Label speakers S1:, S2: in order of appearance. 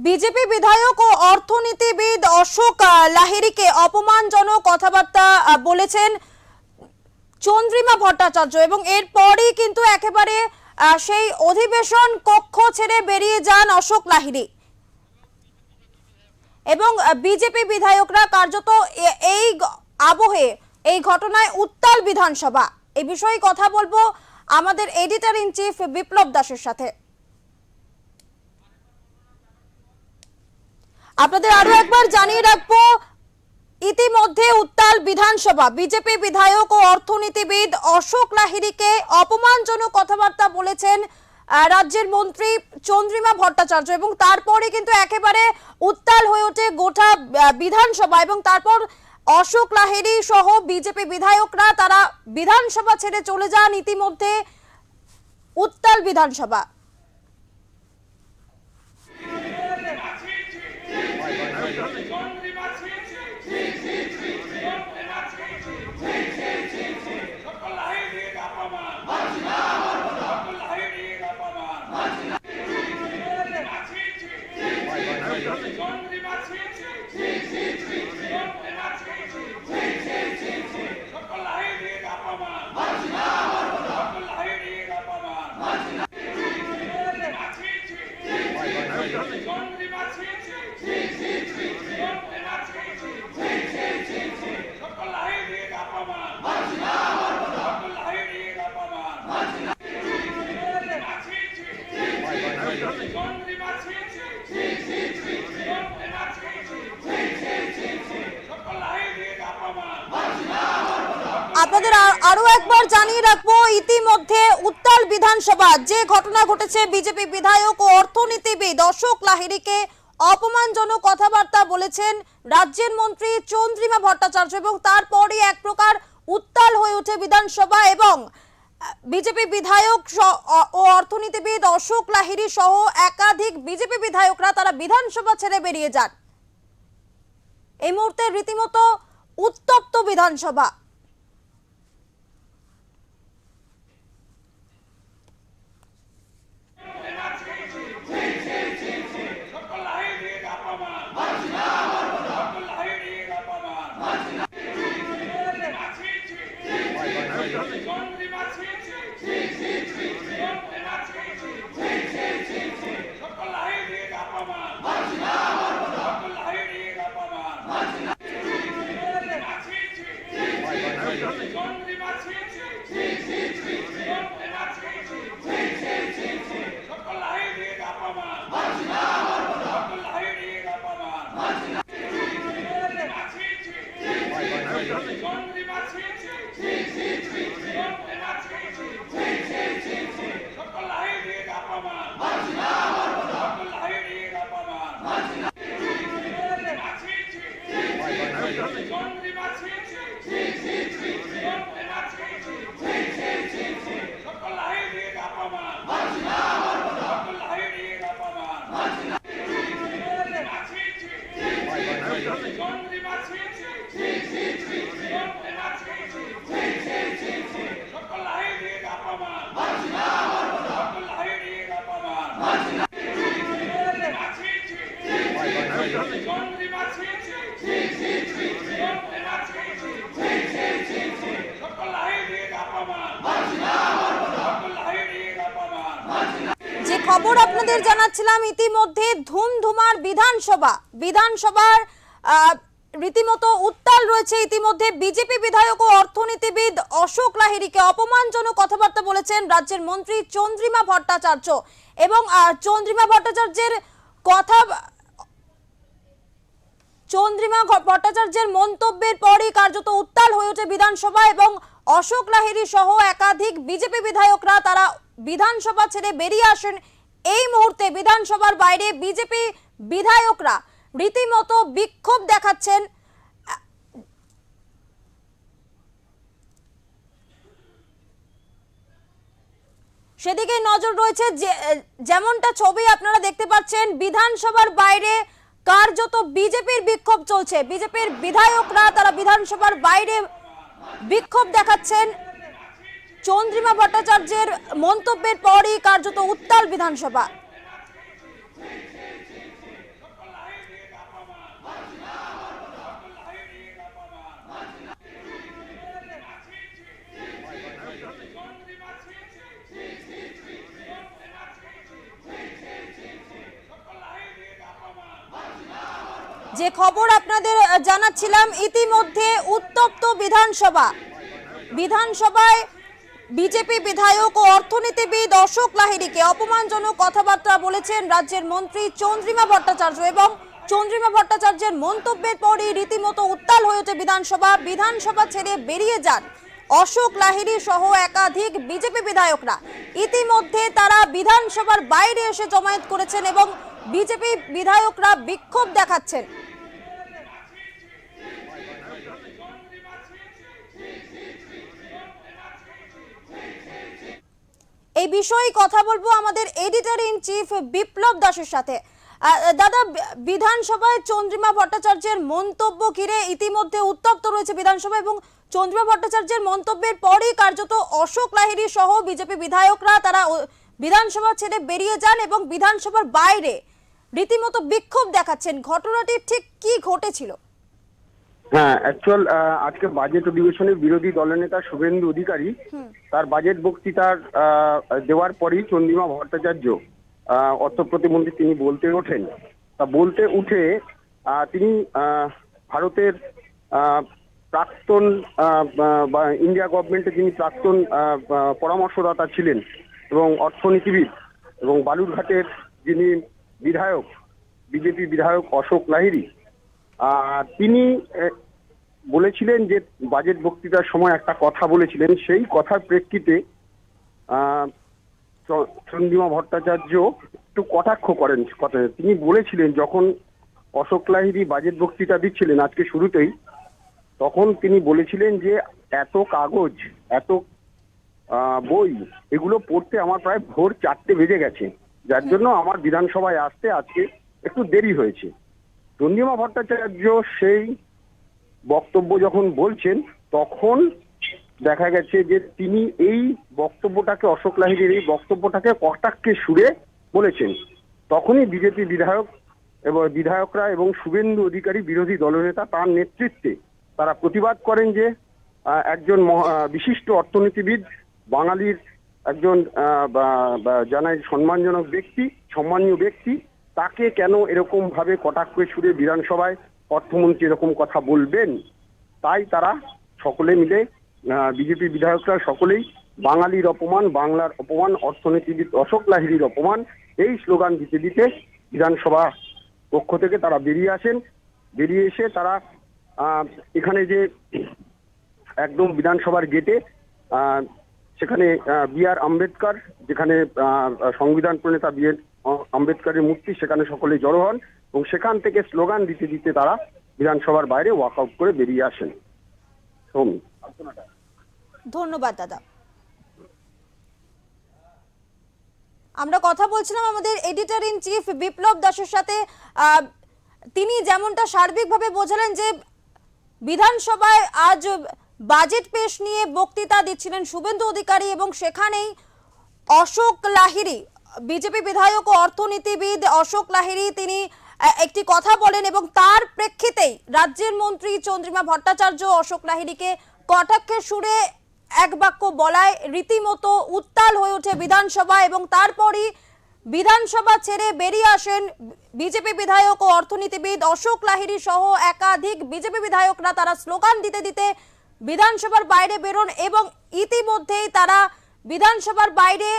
S1: BJP বিধায়ক ও অর্থনীতিবিদ অশোক লাহিড়ীকে অপমানজনক কথাবার্তা বলেছেন চন্দ্রিমা ভট্টাচার্য এবং এরপরই কিন্তু একেবারে সেই অধিবেশন কক্ষ ছেড়ে বেরিয়ে যান অশোক লাহিড়ী এবং বিজেপি বিধায়করা কার্যত এই আবহে এই ঘটনায় উত্তাল বিধানসভা। এই বিষয়ে কথা বলবো আমাদের এডিটর ইন চিফ বিপ্লব দাসের সাথে। আপনাদের আরো একবার জানিয়ে রাখবো, ইতিমধ্যে উত্তাল বিধানসভা। বিজেপি বিধায়ক ও অর্থনীতিবিদ অশোক লাহিড়ীকে অপমানজনক কথাবার্তা বলেছেন রাজ্যের মন্ত্রী চন্দ্রিমা ভট্টাচার্য এবং তারপরে কিন্তু একেবারে উত্তাল হয়ে ওঠে গোটা বিধানসভা এবং তারপর অশোক লাহিড়ী সহ বিজেপি বিধায়করা তারা বিধানসভা ছেড়ে চলে যান। ইতিমধ্যে উত্তাল বিধানসভা। আপনাদের আরো একবার জানিয়ে রাখবো, ইতিমধ্যে উত্তাল বিধানসভা। যে ঘটনা ঘটেছে, বিজেপি বিধায়ক ও অর্থনীতিবিদ অশোক লাহিড়ীকে অপমানজনক কথাবার্তা বলেছেন রাজ্যের মন্ত্রী চন্দ্রিমা ভট্টাচার্য এবং তারপরে এক প্রকার উত্তাল হয়ে ওঠে বিধানসভা এবং বিজেপি বিধায়ক ও অর্থনীতিবিদ অশোক লাহিড়ী সহ একাধিক বিজেপি বিধায়করা তারা বিধানসভা ছেড়ে বেরিয়ে যান। এই মুহূর্তে রীতিমতো উত্তপ্ত বিধানসভা। যে খবর আপনাদের জানাচ্ছিলাম, ইতিমধ্যে ধুমধুমার বিধানসভার রীতিমতো উত্তাল রয়েছে। ইতিমধ্যে বিজেপি বিধায়ক ও অর্থনীতিবিদ অশোক লাহিড়ীকে অপমানজনক কথাবার্তা বলেছেন রাজ্যের মন্ত্রী চন্দ্রিমা ভট্টাচার্য এবং চন্দ্রিমা ভট্টাচার্যের মন্তব্যের পরই কার্যত উত্তাল হয়ে ওঠে বিধানসভা এবং অশোক লাহিড়ী সহ একাধিক বিজেপি বিধায়করা তারা বিধানসভা ছেড়ে বেরিয়ে আসেন। এই মুহূর্তে বিধানসভার বাইরে বিজেপি বিধায়করা রীতিমতো বিক্ষোভ দেখাচ্ছেন। সেদিকে নজর রয়েছে। যেমনটা ছবি আপনারা দেখতে পাচ্ছেন, বিধানসভার বাইরে কার্যত বিজেপির বিক্ষোভ চলছে। বিজেপির বিধায়করা তারা বিধানসভার বাইরে বিক্ষোভ দেখাচ্ছেন। চন্দ্রিমা ভট্টাচার্যের মন্তব্যের পরই কার্যত উত্তাল বিধানসভা। যে খবর আপনাদের জানাচ্ছিলাম, ইতিমধ্যে উত্তপ্ত বিধানসভায় বিজেপি বিধায়ক ও অর্থনীতিবিদ অশোক লাহিড়ীকে অপমানজনক কথাবার্তা বলেছেন রাজ্যের মন্ত্রী চন্দ্রিমা ভট্টাচার্য এবং চন্দ্রিমা ভট্টাচার্যের মন্তব্যের পরই রীতিমতো উত্তাল হয়ে ওঠে বিধানসভা ছেড়ে বেরিয়ে যান অশোক লাহিড়ী সহ একাধিক বিজেপি বিধায়করা। ইতিমধ্যে তারা বিধানসভার বাইরে এসে জমায়েত করেছেন এবং বিজেপি বিধায়করা বিক্ষোভ দেখাচ্ছেন। এই বিষয়ে কথা বলবো আমাদের এডিটর ইন চিফ বিপ্লব দাসের সাথে। দাদা, বিধানসভায় চন্দ্রিমা ভট্টাচার্যের মন্তব্য ঘিরে ইতিমধ্যে উত্তপ্ত রয়েছে বিধানসভা এবং চন্দ্রিমা ভট্টাচার্যের মন্তব্যের পরেই কার্যত অশোক লাহিড়ী সহ বিজেপি বিধায়করা তারা বিধানসভা ছেড়ে বেরিয়ে যান এবং বিধানসভার বাইরে রীতিমতো বিক্ষোভ দেখাচ্ছেন। ঘটনাটি ঠিক কি ঘটেছিল?
S2: হ্যাঁ, অ্যাকচুয়াল আজকে বাজেট অধিবেশনে বিরোধী দলনেতা শুভেন্দু অধিকারী তার বাজেট বক্তৃতার দেওয়ার পরই চন্দ্রিমা ভট্টাচার্য অর্থ প্রতিমন্ত্রী তিনি বলতে ওঠেন। তা বলতে উঠে তিনি ভারতের প্রাক্তন বা ইন্ডিয়া গভর্নমেন্টের যিনি প্রাক্তন পরামর্শদাতা ছিলেন এবং অর্থনীতিবিদ এবং বালুরঘাটের যিনি বিধায়ক বিজেপি বিধায়ক অশোক লাহিড়ী তিনি বলেছিলেন যে বাজেট বক্তৃতার সময় একটা কথা বলেছিলেন, সেই কথার প্রেক্ষিতে চন্দ্রিমা ভট্টাচার্য একটু কটাক্ষ করেন। তিনি বলেছিলেন যখন অশোক লাহিড়ী বাজেট বক্তৃতা দিচ্ছিলেন আজকে শুরুতেই, তখন তিনি বলেছিলেন যে এত কাগজ এত বই এগুলো পড়তে আমার প্রায় ভোর 4টে বেজে গেছে, যার জন্য আমার বিধানসভায় আসতে আজকে একটু দেরি হয়েছে। চন্দ্রিমা ভট্টাচার্য সেই বক্তব্য যখন বলছেন তখন দেখা গেছে যে তিনি এই বক্তব্যটাকে অশোক লাহিড়ীর এই বক্তব্যটাকে কটাক্ষে সুরে বলেছেন। তখনই বিজেপি বিধায়করা এবং শুভেন্দু অধিকারী বিরোধী দলনেতা তার নেতৃত্বে তারা প্রতিবাদ করেন যে একজন বিশিষ্ট অর্থনীতিবিদ, বাঙালির একজন জানাই সম্মানীয় ব্যক্তি, তাকে কেন এরকম ভাবে কটাক্ষে সুরে বিধানসভায় অর্থমন্ত্রী এরকম কথা বলবেন। তাই তারা সকলে মিলে বিজেপি বিধায়করা সকলেই বাঙালির অপমান, বাংলার অপমান, অর্থনীতিবিদ অশোক লাহিড়ীর অপমান এই স্লোগান দিতে দিতে বিধানসভা পক্ষ থেকে তারা বেরিয়ে আসেন। বেরিয়ে এসে তারা এখানে যে একদম বিধানসভার গেটে সেখানে বি.আর. আম্বেদকর, যেখানে সংবিধান প্রণেতা বি.আর. আম্বেদকরের মূর্তি, সেখানে সকলে জড়ো হন এবং সেখান থেকে স্লোগান দিতে দিতে তারা বিধানসভার বাইরে ওয়াকআউট করে বেরিয়ে আসেন।
S1: ধন্যবাদ দাদা। আমরা কথা বলছিলাম আমাদের এডিটর ইন চিফ বিপ্লব দাসের সাথে। তিনি যেমনটা সার্বিকভাবে বোঝালেন যে বিধানসভায় আজ বাজেট পেশ নিয়ে বক্তৃতা দিচ্ছিলেন শুভেন্দু অধিকারী এবং সেখানেই অশোক লাহিড়ী, বিজেপি বিধায়ক ও অর্থনীতিবিদ অশোক লাহিড়ী তিনি একটি কথা বলেন এবং তার প্রেক্ষিতেই রাজ্যের মন্ত্রী চন্দ্রিমা ভট্টাচার্য অশোক লাহিড়ীকে কটাক্ষের সুরে এক বাক্য বলায় রীতিমতো উত্তাল হয়ে ওঠে বিধানসভা এবং তারপরই বিধানসভা ছেড়ে বেরিয়ে আসেন বিজেপি বিধায়ক ও অর্থনীতিবিদ অশোক লাহিড়ী সহ একাধিক বিজেপি বিধায়করা। তারা স্লোগান দিতে দিতে বিধানসভার বাইরে বেরোন এবং ইতিমধ্যেই তারা বিধানসভার বাইরে